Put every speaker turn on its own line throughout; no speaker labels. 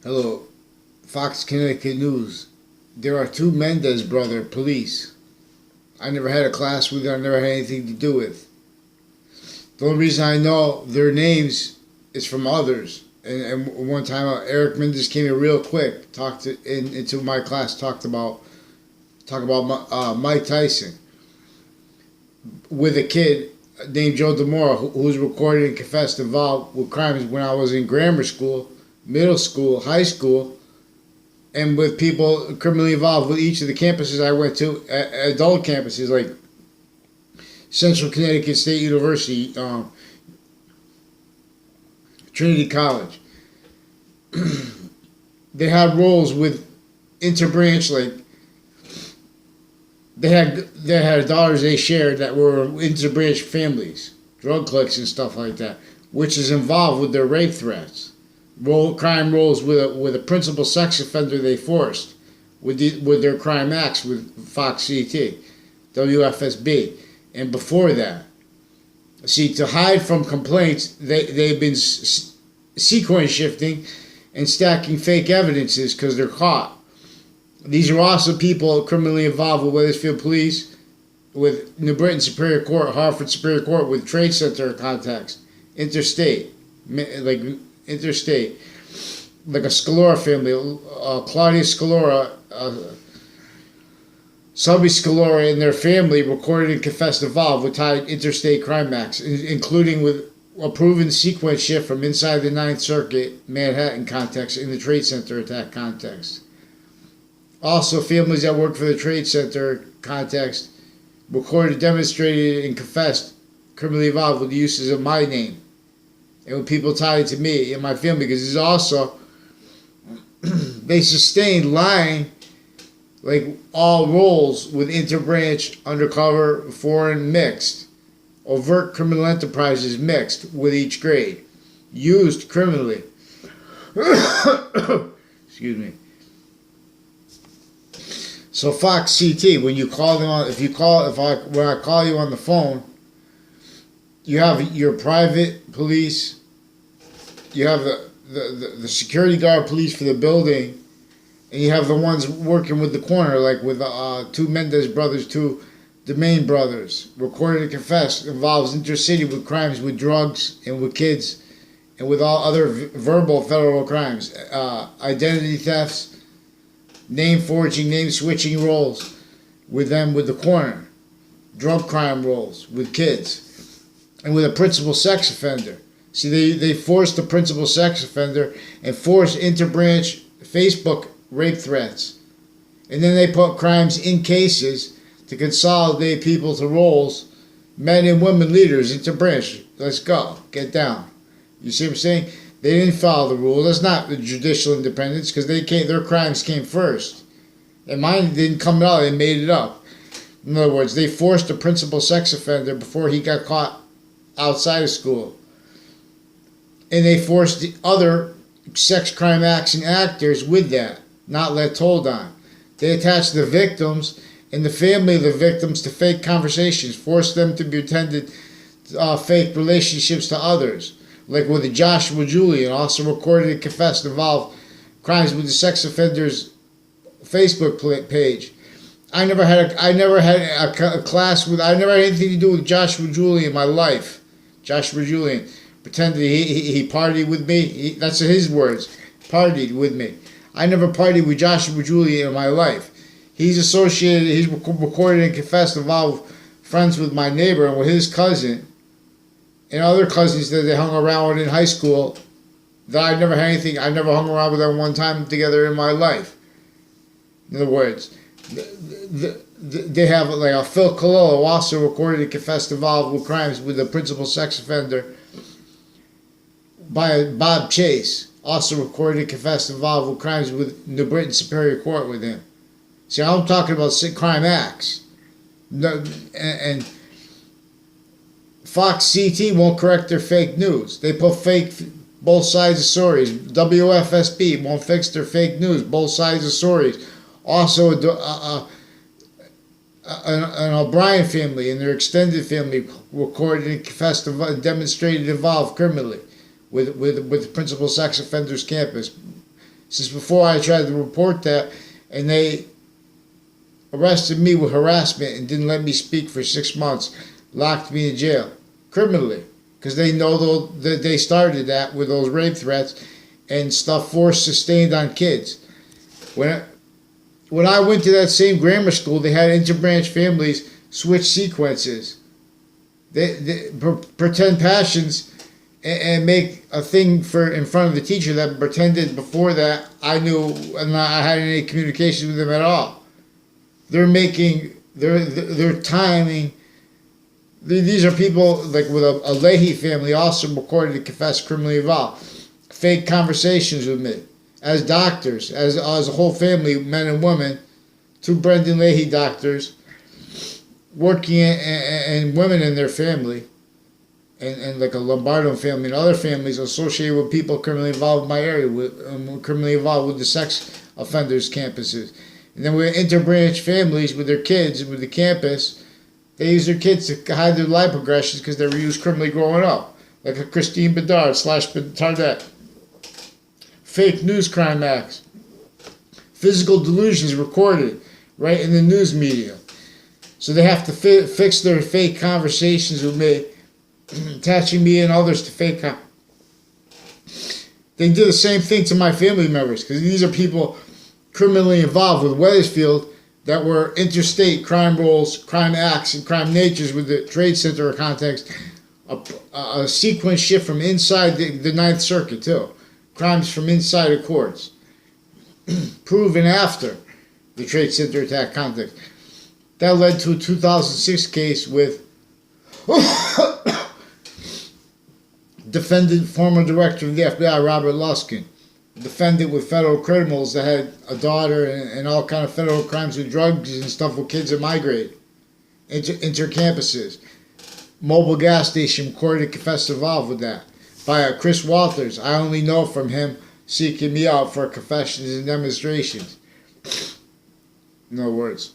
Hello, Fox Connecticut News. There are two Mendez brother police. I never had a class with them, I never had anything to do with. The only reason I know their names is from others. And one time Eric Mendez came in real quick, into my class, talk about Mike Tyson with a kid named Joe DeMora who was recorded and confessed involved with crimes when I was in grammar school, middle school, high school, and with people criminally involved with each of the campuses I went to, adult campuses like Central Connecticut State University, Trinity College. They had roles with interbranch, like they had daughters they shared that were interbranch families, drug cliques and stuff like that, which is involved with their rape threats. Crime roles with a principal sex offender they forced with their crime acts with Fox CT, WFSB, and before that. See, to hide from complaints, they've been sequence shifting and stacking fake evidences because they're caught. These are also people criminally involved with Wethersfield Police, with New Britain Superior Court, Hartford Superior Court, with Trade Center contacts, interstate, like a Scalora family, Claudia Scalora, Subby Scalora and their family recorded and confessed involved with tied interstate crime acts, including with a proven sequence shift from inside the Ninth Circuit, Manhattan context, in the Trade Center attack context. Also, families that work for the Trade Center context recorded, demonstrated, and confessed criminally involved with the uses of my name and with people tied to me and my family, because it's also they sustained lying, like all roles with interbranch, undercover, foreign, mixed, overt criminal enterprises mixed with each grade, used criminally. Excuse me. So Fox CT, when you call them on, when I call you on the phone, you have your private police, you have the security guard police for the building, and you have the ones working with the corner, like with two Mendez brothers, two DeMaine brothers, recorded and confessed, involves intercity with crimes with drugs and with kids, and with all other verbal federal crimes, identity thefts, name forging, name switching roles with them with the corner, drug crime roles with kids, and with a principal sex offender. See, they forced the principal sex offender and forced interbranch Facebook rape threats. And then they put crimes in cases to consolidate people to roles, men and women leaders, interbranch. Let's go, get down. You see what I'm saying? They didn't follow the rules. That's not the judicial independence, because their crimes came first. And mine didn't come out, they made it up. In other words, they forced the principal sex offender before he got caught outside of school. And they forced the other sex crime acts and actors with that, not let told on. They attached the victims and the family of the victims to fake conversations, forced them to pretend fake relationships to others. Like with the Joshua Julian, also recorded and confessed involved crimes with the sex offender's Facebook page. I never had a class with. I never had anything to do with Joshua Julian in my life. Joshua Julian pretended he partied with me. That's his words. Partied with me. I never partied with Joshua Julian in my life. He's associated. He's recorded and confessed involved friends with my neighbor and with his cousin and other cousins that they hung around with in high school, that I never had anything, I never hung around with them one time together in my life. In other words, they have like a Phil Colillo, also recorded and confessed involved with crimes with the principal sex offender, by Bob Chase, also recorded and confessed involved with crimes with New Britain Superior Court with him. See, I'm talking about crime acts. No, and Fox CT won't correct their fake news. They put fake both sides of stories. WFSB won't fix their fake news, both sides of stories. Also, an O'Brien family and their extended family recorded and confessed and demonstrated involved criminally with the principal sex offenders campus. since before I tried to report that, and they arrested me with harassment and didn't let me speak for 6 months, locked me in jail criminally, because they know that they started that with those rape threats and stuff forced sustained on kids. When I went to that same grammar school, they had interbranch families switch sequences. They pretend passions and make a thing for in front of the teacher that pretended before that I knew and I had any communication with them at all. They're timing. These are people like with a Leahy family also recorded to confess criminally involved. Fake conversations with me as doctors, as a whole family, men and women, 2 Brendan Leahy doctors, working and women in their family, and like a Lombardo family and other families associated with people criminally involved in my area, criminally involved with the sex offenders campuses. And then we have interbranch families with their kids with the campus. They use their kids to hide their life progressions because they were used criminally growing up, like a Christine Bedard / Tardet. Fake news crime acts. Physical delusions recorded right in the news media. So they have to fix their fake conversations with me, attaching me and others to fake They do the same thing to my family members, because these are people criminally involved with Wethersfield that were interstate crime rolls, crime acts, and crime natures with the Trade Center context. A sequence shift from inside the Ninth Circuit, too. Crimes from inside the courts. Proven after the Trade Center attack context. That led to a 2006 case with defendant, former director of the FBI, Robert Luskin. Defendant with federal criminals that had a daughter and all kind of federal crimes with drugs and stuff with kids that migrate. Intercampuses. Mobile gas station recorded confessed involved with that. By Chris Walters. I only know from him seeking me out for confessions and demonstrations. In other words,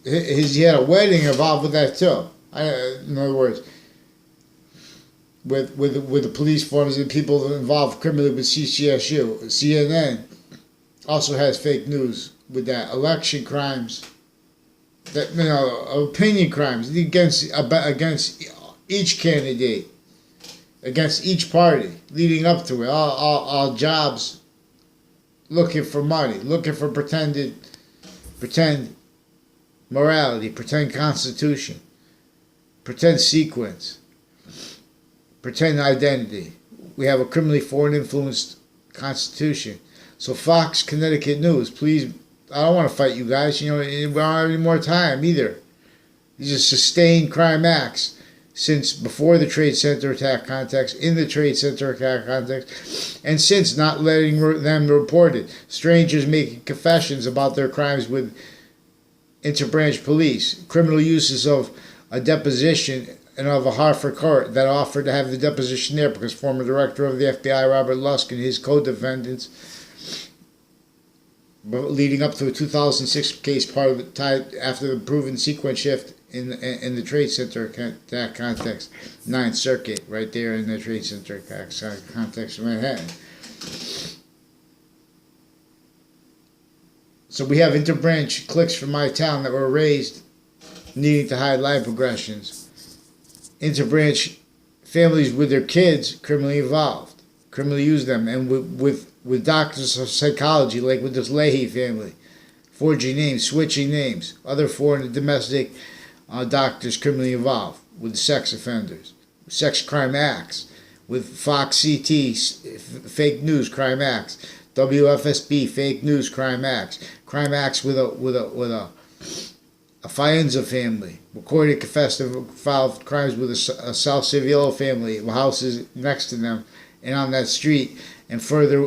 he had a wedding involved with that too. In other words, with the police forms and people involved criminally with CCSU. CNN also has fake news with that. Election crimes, that opinion crimes against each candidate, against each party, leading up to it. All jobs, looking for money, looking for pretend morality, pretend constitution, pretend sequence, pretend identity. We have a criminally foreign influenced constitution. So Fox, Connecticut News, please, I don't want to fight you guys. We don't have any more time either. These are sustained crime acts since before the Trade Center attack context, in the Trade Center attack context, and since not letting them report it. Strangers making confessions about their crimes with interbranch police. Criminal uses of a deposition and of a Hartford court that offered to have the deposition there because former director of the FBI, Robert Lusk, and his co-defendants, leading up to a 2006 case part of the time after the proven sequence shift in the Trade Center that context, Ninth Circuit, right there in the Trade Center context of Manhattan. So we have interbranch cliques from my town that were raised needing to hide life progressions. Interbranch families with their kids criminally involved, criminally use them, and with doctors of psychology, like with this Leahy family, forging names, switching names, other foreign and domestic doctors criminally involved with sex offenders, sex crime acts, with Fox CT fake news crime acts, WFSB fake news crime acts with a Faenza family, recorded confessed and filed crimes with a South Civiello family, with houses next to them and on that street, and further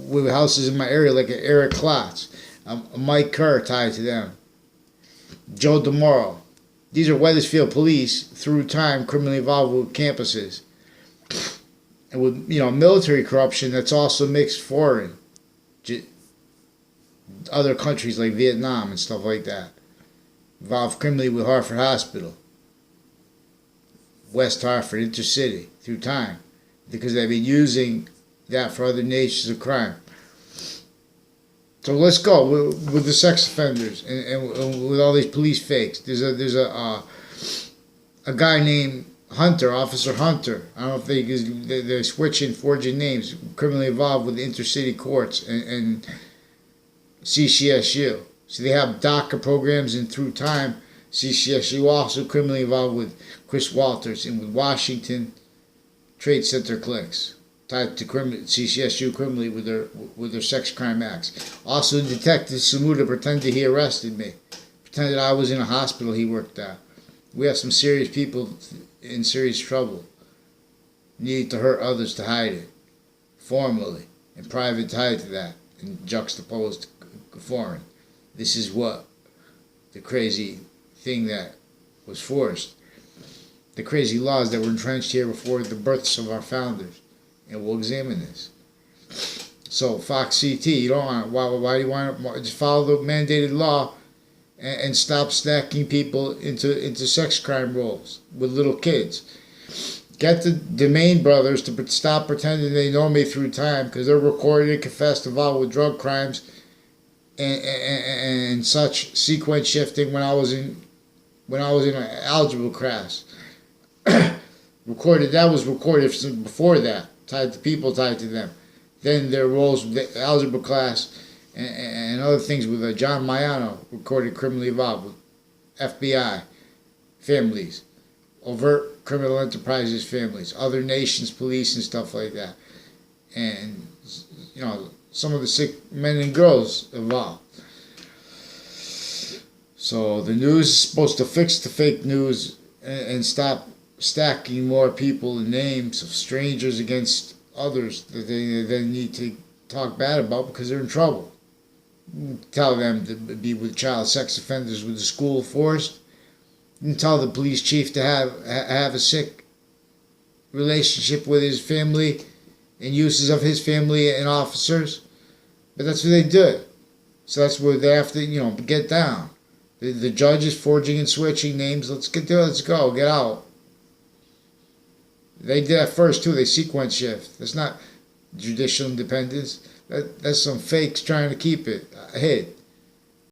with houses in my area like Eric Klotz, Mike Kerr tied to them, Joe DeMoro. These are Wethersfield police through time criminally involved with campuses, and with military corruption that's also mixed foreign, other countries like Vietnam and stuff like that. Involved criminally with Hartford Hospital, West Hartford, Intercity, through time, because they've been using that for other natures of crime. So let's go with the sex offenders and with all these police fakes. There's a guy named Hunter, Officer Hunter. I don't know if they're switching, forging names. Criminally involved with the intercity courts and CCSU. So they have DACA programs, and through time, CCSU also criminally involved with Chris Walters and with Washington Trade Center cliques tied to CCSU criminally with their sex crime acts. Also, Detective Samuda pretended he arrested me, pretended I was in a hospital he worked at. We have some serious people in serious trouble, needed to hurt others to hide it, formally and private tied to that, and juxtaposed foreign. This is what the crazy thing that was forced, the crazy laws that were entrenched here before the births of our founders. And we'll examine this. So Fox CT, you don't want. Why do you want to just follow the mandated law and stop stacking people into sex crime roles with little kids? Get the Domain brothers to stop pretending they know me through time, because they're recorded and confessed involved with drug crimes and such sequence shifting when I was in an algebra class. Recorded, that was recorded before that. Tied to people, tied to them. Then their roles with the algebra class and other things with John Mayano, recorded criminally involved with FBI, families, overt criminal enterprises, families, other nations, police, and stuff like that. And, some of the sick men and girls involved. So the news is supposed to fix the fake news and stop stacking more people and names of strangers against others that they then need to talk bad about because they're in trouble. Tell them to be with child sex offenders with the school force, and tell the police chief to have a sick relationship with his family and uses of his family and officers. But that's what they do. So that's where they have to, get down. The judge is forging and switching names. Let's go, get out. They did that first too. They sequence shift. That's not judicial independence. That's some fakes trying to keep it hid.